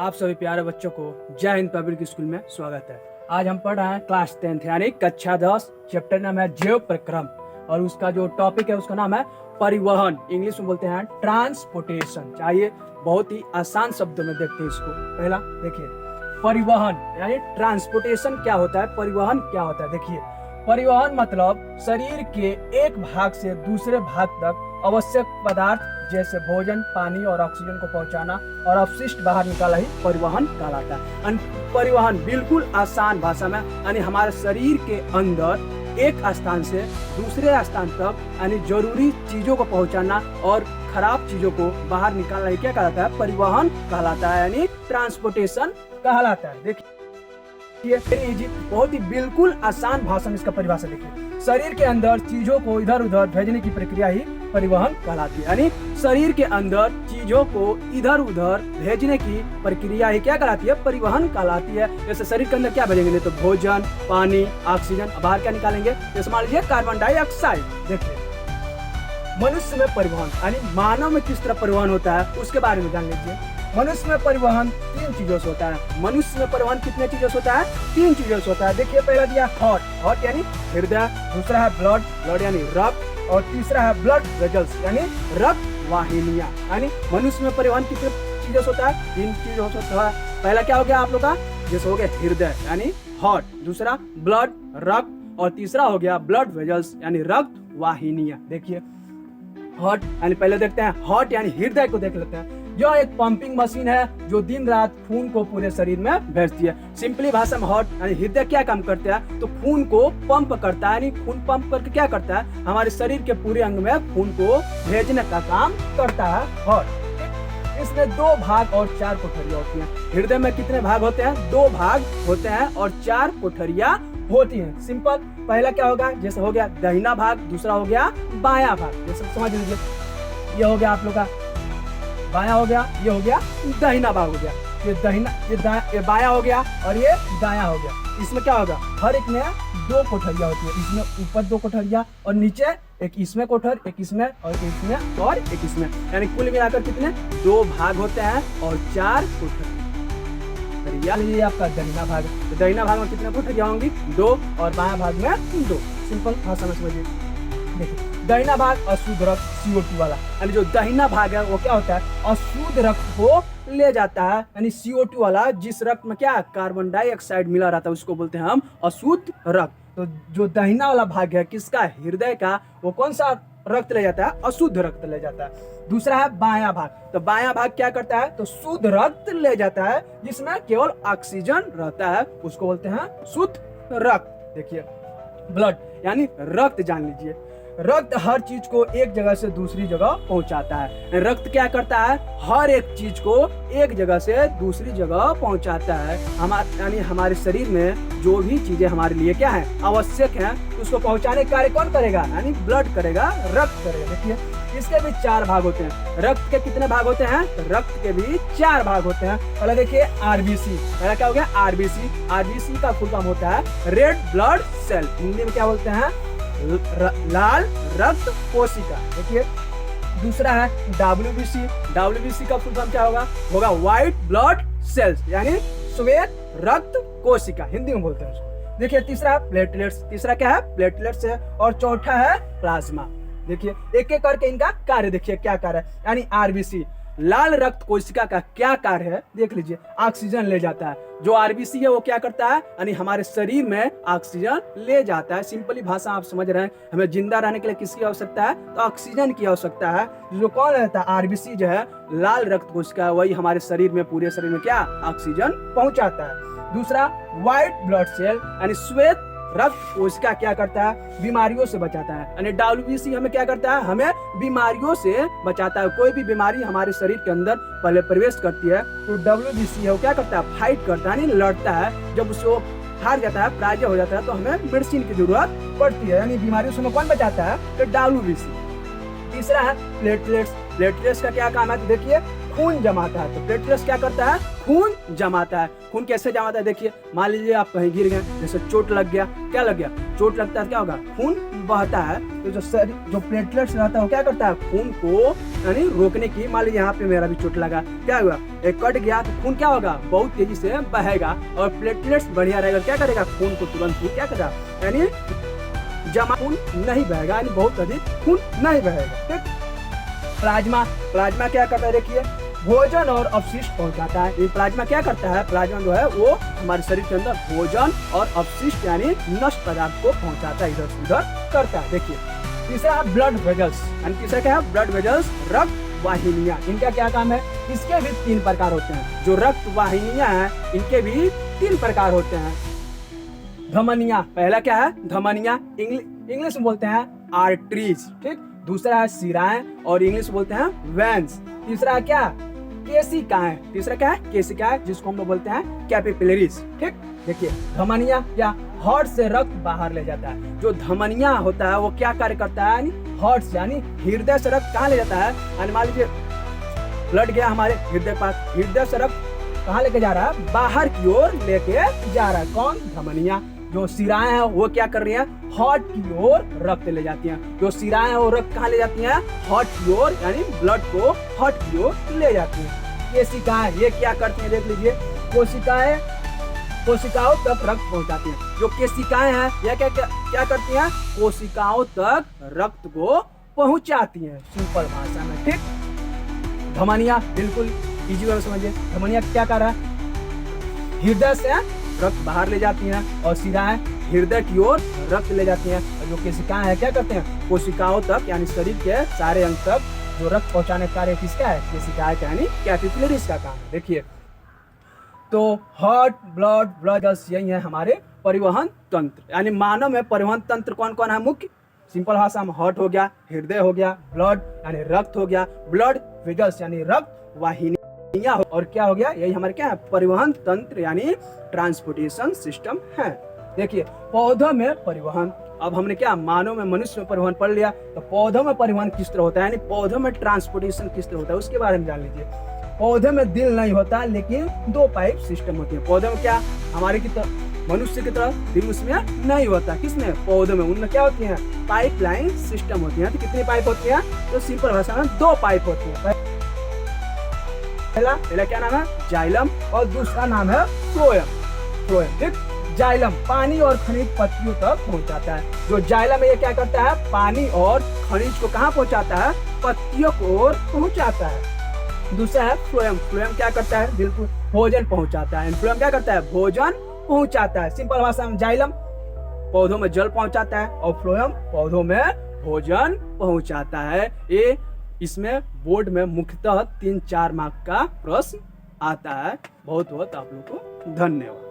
आप सभी प्यारे बच्चों को जय हिंद पब्लिक स्कूल में स्वागत है। आज हम पढ़ रहे हैं क्लास 10 यानी कक्षा 10, चैप्टर नाम है जीव प्रक्रम और उसका जो टॉपिक है उसका नाम है परिवहन। इंग्लिश में बोलते हैं ट्रांसपोर्टेशन। चाहिए बहुत ही आसान शब्दों में देखते हैं इसको। पहला देखिए, परिवहन यानी ट्रांसपोर्टेशन क्या होता है, परिवहन क्या होता है। देखिए, परिवहन मतलब शरीर के एक भाग से दूसरे भाग तक आवश्यक पदार्थ जैसे भोजन, पानी और ऑक्सीजन को पहुंचाना और अपशिष्ट बाहर निकाला ही परिवहन कहलाता है। परिवहन बिल्कुल आसान भाषा में यानी हमारे शरीर के अंदर एक स्थान से दूसरे स्थान तक यानी जरूरी चीजों को पहुंचाना और खराब चीजों को बाहर निकालना ही क्या कहलाता है, परिवहन कहलाता है यानी ट्रांसपोर्टेशन कहलाता है। देखिए बहुत ही बिल्कुल आसान भाषा में इसका परिभाषा देखिए। शरीर के अंदर चीजों को इधर उधर भेजने की प्रक्रिया ही परिवहन कहलाती है। यानी शरीर के अंदर चीजों को इधर उधर भेजने की प्रक्रिया ही क्या कहलाती है, परिवहन कहलाती है। जैसे शरीर के अंदर क्या भेजेंगे, तो भोजन, पानी, ऑक्सीजन, बाहर क्या निकालेंगे, जैसे मान लीजिए कार्बन डाइऑक्साइड। देखिए, मनुष्य में परिवहन यानी मानव में किस तरह परिवहन होता है उसके बारे में जान लीजिए। मनुष्य में परिवहन 3 चीजों से होता है। मनुष्य में परिवहन कितने चीजों से होता है, 3 चीजों से होता है। देखिए, पहला दिया हार्ट यानी हृदय, दूसरा है ब्लड यानी रक्त, और तीसरा है ब्लड वेजल्स यानी रक्त वाहिनियां। यानी मनुष्य में परिवहन कितने चीजों से होता है, 3 चीजों से होता है। पहला क्या हो गया आप लोग का, जैसे हो गया हृदय यानी हार्ट, दूसरा ब्लड रक्त, और तीसरा हो गया ब्लड वेजल्स यानी रक्त वाहिनियां। देखिए, हार्ट यानी पहले देखते हैं हार्ट यानी हृदय को देख लेते हैं। यह एक पंपिंग मशीन है जो दिन रात खून को पूरे शरीर में भेजती है। सिंपली भाषा में हार्ट यानी हृदय क्या काम करता है, तो खून को पंप करता है। यानी खून पंप करके क्या करता है, हमारे शरीर के पूरे अंग में खून को भेजने का काम करता है हार्ट। इसमें 2 भाग और 4 कोठरियां होती हैं। हृदय में कितने भाग होते हैं, 2 भाग होते हैं और 4 कोठरियां होती हैं। सिंपल, पहला क्या होगा, जैसे हो गया दाहिना भाग, दूसरा हो गया बायां भाग। जैसे समझ लीजिए, ये हो गया आप लोग का बायां हो गया, ये हो गया दाहिना भाग हो गया। ये बायां हो गया और ये दायां हो गया। इसमें क्या होगा, हर एक में 2 कोठरियां होती है। इसमें ऊपर 2 कोठरियां और नीचे एक इसमें कोठर, एक इसमें और एक इसमें और एक इसमें। यानी कुल मिलाकर कितने 2 भाग होते हैं और 4 कोठरियां। ये आपका दाहिना भाग, तो दाहिना भाग में कितने कोठरियां होंगी, 2, और बायां भाग में 2। सिंपल भाषा में समझिए। देखिए, दाहिना भाग अशुद्ध रक्त CO2 वाला, यानी जो दाहिना भाग है वो क्या होता है, अशुद्ध रक्त को ले जाता है। यानी CO2 वाला, जिस रक्त में क्या कार्बन डाइऑक्साइड मिला रहता है उसको बोलते हैं हम अशुद्ध रक्त। तो जो दाहिना वाला भाग है किसका, हृदय का, वो कौन सा रक्त ले जाता है, अशुद्ध रक्त ले जाता है। दूसरा है बायां भाग, तो बायां भाग क्या करता है, तो शुद्ध रक्त ले जाता है जिसमें केवल ऑक्सीजन रहता है, उसको बोलते हैं शुद्ध रक्त। देखिए, ब्लड यानी रक्त जान लीजिए। रक्त हर चीज को एक जगह से दूसरी जगह पहुंचाता है। रक्त क्या करता है, हर एक चीज को एक जगह से दूसरी जगह पहुंचाता है। यानी हमारे शरीर में जो भी चीजें हमारे लिए क्या है, आवश्यक है, उसको पहुंचाने का कार्य कौन करेगा, यानी ब्लड करेगा, रक्त करेगा। देखिए, इसके भी 4 भाग होते हैं। रक्त के कितने भाग होते हैं, तो रक्त के भी 4 भाग होते हैं। पहले देखिए RBC, पहला क्या हो गया RBC का फुल फॉर्म होता है रेड ब्लड सेल, हिंदी में क्या बोलते हैं, लाल रक्त कोशिका। देखिए, दूसरा है WBC का फुल फॉर्म क्या होगा व्हाइट ब्लड सेल्स यानी श्वेत रक्त कोशिका, हिंदी में बोलते हैं उसको। देखिए, तीसरा है प्लेटलेट्स, तीसरा क्या है, प्लेटलेट्स है, और चौथा है प्लाज्मा। देखिए, एक एक करके इनका कार्य देखिए क्या कार्य है। यानी RBC लाल रक्त कोशिका का क्या कार्य है, देख लीजिए, ऑक्सीजन ले जाता है। जो RBC है वो क्या करता है, यानी हमारे शरीर में ऑक्सीजन ले जाता है। सिंपली भाषा आप समझ रहे हैं, हमें जिंदा रहने के लिए किसकी आवश्यकता है, तो ऑक्सीजन की आवश्यकता है। जो कौन रहता है, RBC जो है लाल रक्त कोशिका, वही हमारे शरीर में, पूरे शरीर में क्या ऑक्सीजन पहुंचाता है। दूसरा व्हाइट ब्लड सेल यानी श्वेत रक्त कोशिका क्या करता है, बीमारियों से बचाता है। यानी WBC हमें क्या करता है, हमें बीमारियों से बचाता है। कोई भी बीमारी हमारे शरीर के अंदर पहले प्रवेश करती है तो WBC है वो क्या करता है, फाइट करता है, यानी लड़ता है। जब उसको हार जाता है, पराजय हो जाता है, तो हमें मेडिसिन की जरूरत पड़ती है। यानी बीमारियों से हमें कौन बचाता है, तो WBC। तीसरा है प्लेटलेट्स का क्या काम है, तो देखिए खून जमाता है। तो प्लेटलेट्स क्या करता है? खून जमाता है। खून कैसे जमाता है? देखिए, मान लीजिए आप कहीं गिर गए, जैसे चोट लग गया, क्या लग गया? चोट लगता है, क्या होगा? खून बहता है। तो जो प्लेटलेट्स रहता है वो क्या करता है? खून को यानी रोकने की, मान लीजिए यहाँ पे मेरा भी चोट लगा, क्या हुआ? एक कट गया तो खून क्या होगा? बहुत तेजी से बहेगा, और प्लेटलेट्स बढ़िया रहेगा, क्या करेगा? खून को तुरंत ही क्या करेगा? यानी जमा खून नहीं बहेगा, यानी बहुत अधिक खून नहीं बहेगा। ठीक। प्लाज्मा क्या करता है? देखिए, भोजन और अपशिष्ट पहुंचाता है। ये प्लाज्मा क्या करता है? प्लाज्मा जो है वो हमारे शरीर के अंदर भोजन और अपशिष्ट यानी नष्ट पदार्थ को पहुंचाता है, इधर से उधर करता है। देखिए, तीसरा है ब्लड वेजल्स, यानी तीसरा क्या है? ब्लड वेजल्स, रक्त वाहिनियां। इनका क्या काम है? इसके भी 3 प्रकार होते हैं। जो रक्त वाहिनियां हैं, इनके भी 3 प्रकार होते हैं। धमनियां, पहला क्या है? धमनियां, इंग्लिश में बोलते हैं आर्टरीज। ठीक। दूसरा है शिराएं, और इंग्लिश में बोलते हैं वेन्स। तीसरा है क्या? केशिकाएं। तीसरा क्या है? केशिकाएं, जिसको हम लोग बोलते हैं कैपिलरीज। ठीक। देखिए, धमनियां क्या? हार्ट से रक्त बाहर ले जाता है। जो धमनियां होता है वो क्या कार्य करता है? यानी हार्ट से, यानी हृदय से रक्त कहाँ ले जाता है? यानी मान लीजिए ब्लड गया हमारे हृदय पास, हृदय से रक्त कहाँ लेके जा रहा है? बाहर की ओर लेके जा रहा है। कौन? धमनियां। जो शिराएं हैं वो क्या कर रही हैं? हार्ट की ओर रक्त ले जाती हैं। जो शिराएं हैं वो रक्त कहाँ ले जाती हैं? हार्ट की ओर, यानी ब्लड को हार्ट की ओर ले जाती हैं। केशिकाएं ये क्या करती हैं? देख लीजिए, कोशिकाओं तक रक्त पहुंचाती हैं। जो केशिकाएं हैं यह क्या करती हैं? कोशिकाओं तक रक्त को पहुंचाती हैं, सिंपल भाषा में। ठीक। धमनियां बिल्कुल इजी वे में समझिए। धमनियां क्या कर रहा है? हृदय से रक्त बाहर ले जाती हैं, और शिराएं हृदय की ओर रक्त ले जाती हैं। और जो केशिकाएं हैं क्या करते हैं? कोशिकाओं तक, यानी शरीर के सारे अंग तक जो रक्त पहुंचाने का कार्य किसका है? केशिकाएं का, यानी कैपिलरीज का काम है। देखिए, तो हार्ट, ब्लड वेसल्स, यही है हमारे परिवहन तंत्र। यानी मानव में परिवहन तंत्र कौन कौन है मुख्य? सिंपल भाषा में हार्ट हो गया, हृदय हो गया, ब्लड यानी रक्त हो गया, ब्लड वेसल्स यानी रक्त वाहिनी, और क्या हो गया? यही हमारे क्या है? परिवहन तंत्र यानी ट्रांसपोर्टेशन सिस्टम है। देखिए, पौधों में परिवहन, अब हमने क्या मानव में, मनुष्य में परिवहन पढ़ लिया, तो पौधों में परिवहन किस तरह होता है, यानी पौधों में ट्रांसपोर्टेशन किस तरह होता है, उसके बारे में जान लीजिए। पौधे में दिल नहीं होता, लेकिन 2 पाइप सिस्टम होती है। पौधे में क्या हमारे की तरह, मनुष्य की तरह दिल उसमें नहीं होता। किसमें? पौधे में। उनमें क्या होती है? पाइपलाइन सिस्टम होती है। तो कितनी पाइप होती है? तो सिंपल भाषा में 2 पाइप होती है। पहला क्या नाम है? जाइलम, और दूसरा नाम है फ्लोएम। ठीक। जाइलम पानी और खनिज पत्तियों तक पहुंचाता है। जो जाइलम है ये क्या करता है? पानी और खनिज को कहाँ पहुंचाता है? पत्तियों को ओर पहुंचाता है। दूसरा है फ्लोएम। फ्लोएम क्या करता है? बिल्कुल भोजन पहुंचाता है। फ्लोएम क्या करता है? भोजन पहुंचाता है। सिंपल भाषा में जाइलम पौधों में जल पहुंचाता है, और फ्लोएम पौधों में भोजन पहुंचाता है। ये इसमें बोर्ड में मुख्यतः 3-4 मार्क का प्रश्न आता है। बहुत बहुत आप लोगों को धन्यवाद।